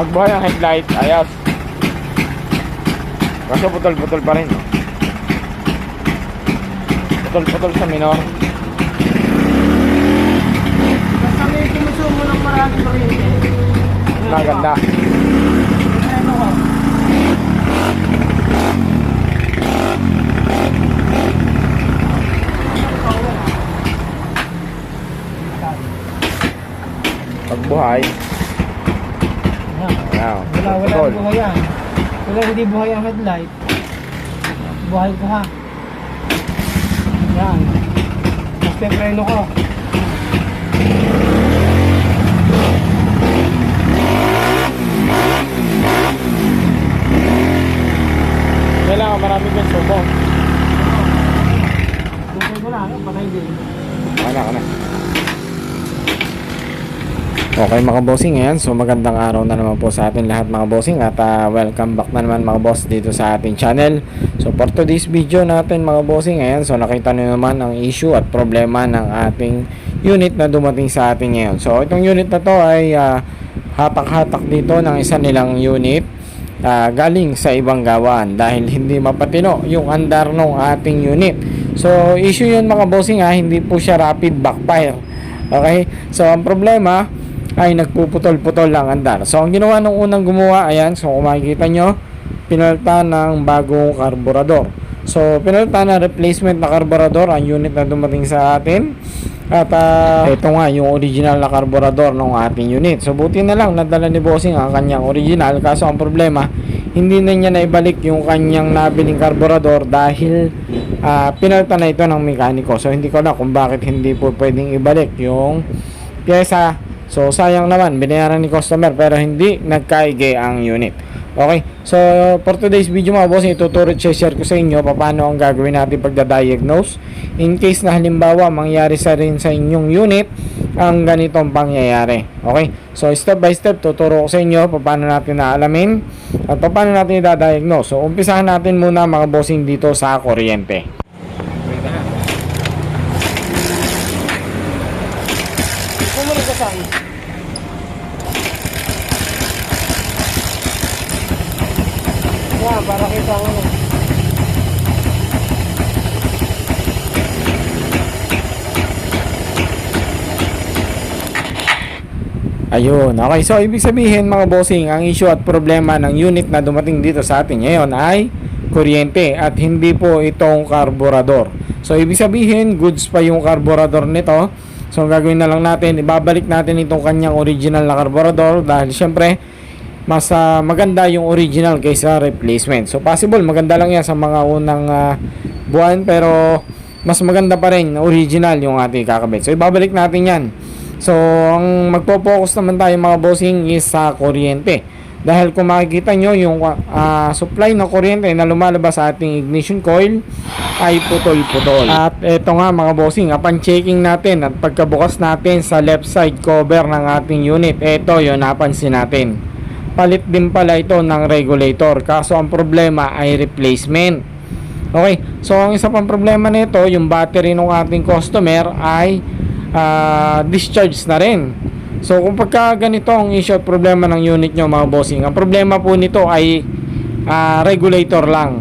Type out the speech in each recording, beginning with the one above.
magbuhay ang headlight, ayos. Kaso putol-putol pa rin, no? Putol-putol sa minor. Basta may kumusumo ng maraming kuryente. Maganda. Ano ko? Pagbuhay. Ayan. Wala Putol. buhay yan. Wala hindi buhay ang headlight. Buhay ko ha. Yan. Basta yung preno ko. Kailangan marami kang subo. Buhay ko na. Patay din. Wala ka na. Okay mga bossing, ayan. So magandang araw na naman po sa atin lahat mga bossing. At welcome back na naman mga boss dito sa ating channel. So for today's video natin mga bossing, ayan. So nakita nyo naman ang issue at problema ng ating unit na dumating sa atin ngayon. So itong unit na to ay hatak-hatak dito ng isa nilang unit galing sa ibang gawaan dahil hindi mapatino yung andar ng ating unit. So issue yun mga bossing, hindi po siya rapid backfire. Okay, so ang problema ay nagpuputol-putol lang andar. So ang ginawa nung unang gumawa, ayan, so kung makikita nyo, pinalitan ng bagong karburador. So pinalitan na replacement na karburador ang unit na dumating sa atin. At ito nga yung original na karburador ng ating unit. So buti na lang nadala ni bossing ang kanyang original, kaso ang problema hindi na niya naibalik yung kanyang nabiling karburador dahil pinalitan na ito ng mekaniko. So hindi ko na kung bakit hindi po pwedeng ibalik yung pyesa. So sayang naman, binayaran ni customer pero hindi nagkaigay ang unit. Okay, so for today's video mga boss, ituturo at share ko sa inyo paano ang gagawin natin pagda-diagnose in case na halimbawa mangyari sa rin sa inyong unit ang ganitong pangyayari. Okay, so step by step tuturo ko sa inyo paano natin naalamin at paano natin i-diagnose. So umpisahan natin muna mga bossing dito sa kuryente. Kumalit ka saan? Yan, para kita ko. Ayun, okay, so ibig sabihin mga bossing, ang issue at problema ng unit na dumating dito sa atin ngayon ay kuryente at hindi po itong karburador. So ibig sabihin, goods pa yung karburador nito. So gagawin na lang natin, ibabalik natin itong kanyang original na karburador dahil syempre mas maganda yung original kaysa replacement. So possible maganda lang yan sa mga unang buwan, pero mas maganda pa rin original yung ating kakabit. So ibabalik natin yan. So ang magpo-focus naman tayo mga bossing is sa kuryente. Dahil kung makikita nyo yung supply ng kuryente na lumalabas sa ating ignition coil ay putol-putol. At eto nga mga bossing, upon checking natin at pagkabukas natin sa left side cover ng ating unit, eto yun napansin natin. Palit din pala ito ng regulator, kaso ang problema ay replacement. Okay, so ang isa pang problema nito, yung battery ng ating customer ay discharge na rin. So kung pagka ganito ang issue at problema ng unit nyo mga bossing, ang problema po nito ay regulator lang.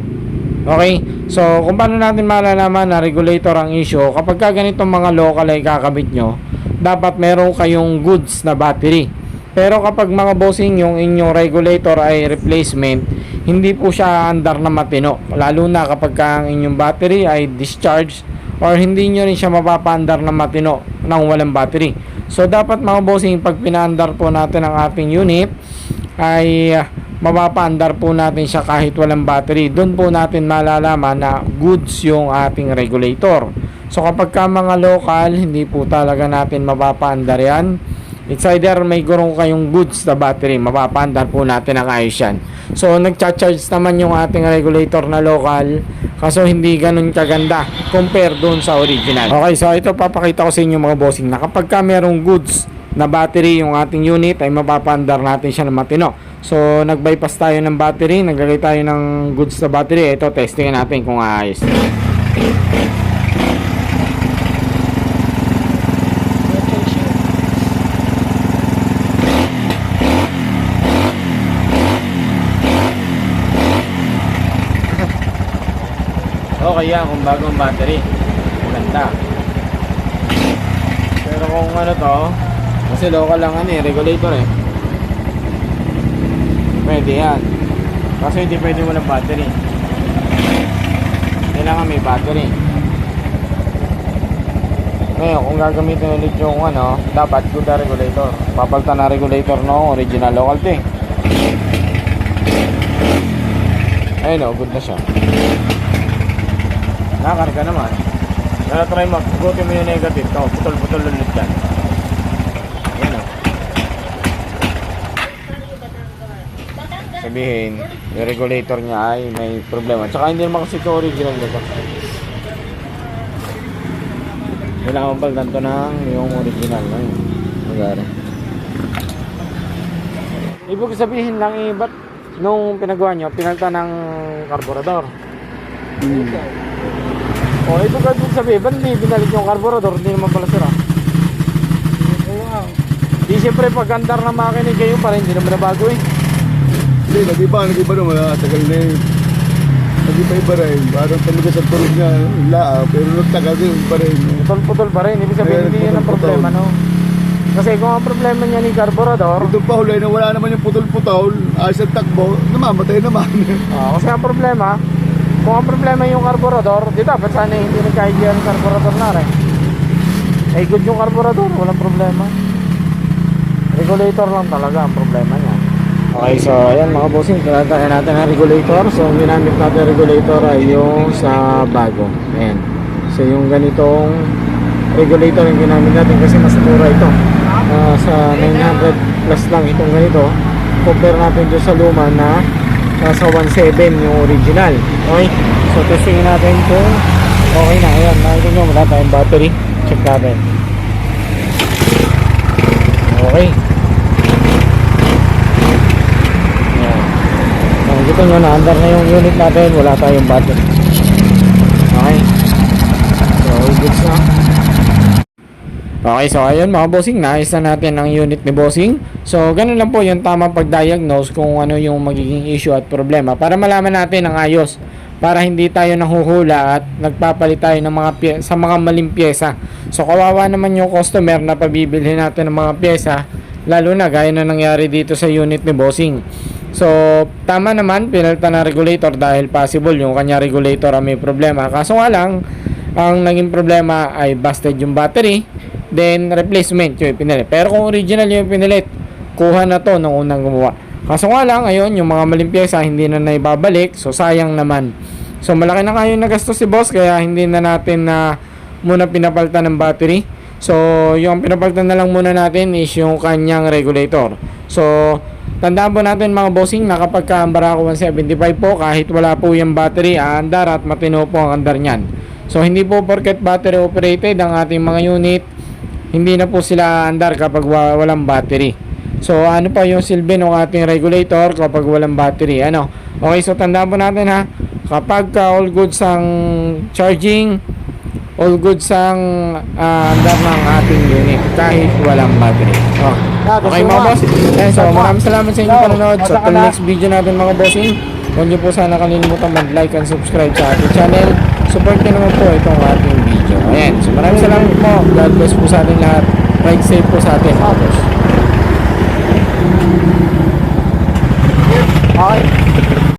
Okay, so kung paano natin malalaman na regulator ang issue, kapag ka ganitong mga local ay kakabit nyo, dapat meron kayong goods na battery. Pero kapag mga bossing yung inyong regulator ay replacement, hindi po siya andar na matino. Lalo na kapag ang inyong battery ay discharged or hindi nyo rin siya mapapaandar na matino ng walang battery. So dapat mga bossing, pag pinaandar po natin ang ating unit ay mapapaandar po natin siya kahit walang battery. Doon po natin malalaman na goods yung ating regulator. So kapag ka mga local, hindi po talaga natin mapapaandar yan. It's either may gurong kayong goods na battery, mapapaandar po natin ang ayos yan. So nagcha-charge naman yung ating regulator na local, kaso hindi ganun kaganda compare doon sa original. Okay, so ito papakita ko sa inyo mga bossing na kapag ka merong goods na battery yung ating unit ay mapapaandar natin siya ng matino. So nag-bypass tayo ng battery, naglagay tayo ng goods na battery. Ito, testingin natin kung ayos. okay yan kung bagong battery. Maganda. Pero kung ano to, kasi local lang ano regulator pwede yan. Kasi hindi pwede walang battery. Kailangan may battery. Ngayon, kung gagamitin ulit yung ano, dapat good na regulator. Papalitan na regulator no original local thing. Ayun o, good na siya. Nakakarga naman. Pero try mo, gutin mo yung negative. Ito, putol-putol ulit yan. Ayun o. Sabihin, yung regulator niya ay may problema. Tsaka hindi naman kasi ito original nito. Kailangan palitan to ng yung original. Ayun, magari. Ibig sabihin lang ba't nung pinagawa nyo, pinalitan ng karburador? O, ito ka sabihin, ba't hindi binalit yung karburador? Hindi naman pala sira. Di siyempre pag andar na makinig kayo pa rin, hindi naman nabago Hindi, nag-iba naman. Tagal na yun. Nag-iba rin. Parang talaga sa tulog niya, pero nagtagal din pa rin. Putol-putol pa rin, ibig sabihin hindi yun ang problema, no? Kasi kung ang problema niya ni karburador, Ito pa huli na wala naman yung putol-putol, ayos ang takbo, namamatay naman. kasi ang problema, kung ang problema yung karburador, di dapat sana hindi nagkaigihan yung karburador na rin. Eh, good yung karburador, walang problema. Regulator lang talaga ang problema niya. Okay, so ayan mga bossing, tinataya natin ang regulator. So, ang ginamit natin regulator ay yung sa bago. Ayan. So, yung ganitong regulator yung ginamit natin kasi mas mura ito. Sa 900 plus lang itong ganito. Compare natin dyan sa luma na sa 1.7 yung original. Okay, so testingin natin kung okay na. Ayan, nakita nyo wala tayong battery. Check natin. Okay. Ayan. Nakikita nyo na under na yung unit natin, wala tayong battery. Okay, so goods na. Okay, so ayun mga bossing, naayos na natin ang unit ni bossing. So ganun lang po yung tamang pag-diagnose kung ano yung magiging issue at problema para malaman natin ang ayos, para hindi tayo nanghuhula at nagpapalit tayo ng mga sa mga maling pyesa. So kawawa naman yung customer na pabibilhin natin ng mga pyesa, lalo na gaya na nangyari dito sa unit ni bossing. So tama naman, pinalitan na regulator dahil possible yung kanya regulator ang may problema. Kaso nga lang, ang naging problema ay busted yung battery, then replacement yung pinilit. Pero kung original yung pinilit, kuha na to nung unang gumawa. Kaso nga lang, ayun, yung mga maling pyesa hindi na naibabalik, so sayang naman. So malaki na kayo nagastos si boss, kaya hindi na natin na muna pinapalitan ng battery. So yung pinapalitan na lang muna natin is yung kanyang regulator. So tandaan po natin mga bossing na kapag ka ang Barako 175 po, kahit wala po yung battery, aandar at matino po ang andar nyan. So hindi po porket battery operated ang ating mga unit, hindi na po sila andar kapag walang battery. So ano pa yung silbi ng ating regulator kapag walang battery, ano? Okay, so tandaan po natin ha, kapag all goods ang charging, all goods ang andar ng ating unit kahit walang battery. Okay mga boss, so maraming salamat sa inyong panonood. So till next video natin mga bossing, huwag niyo po sana kalimutan mag-like and subscribe sa ating channel. Support nyo naman po itong ating video. Ayan, so maraming salamat po. God bless po sa ating lahat. Ride safe po sa ating mga boss.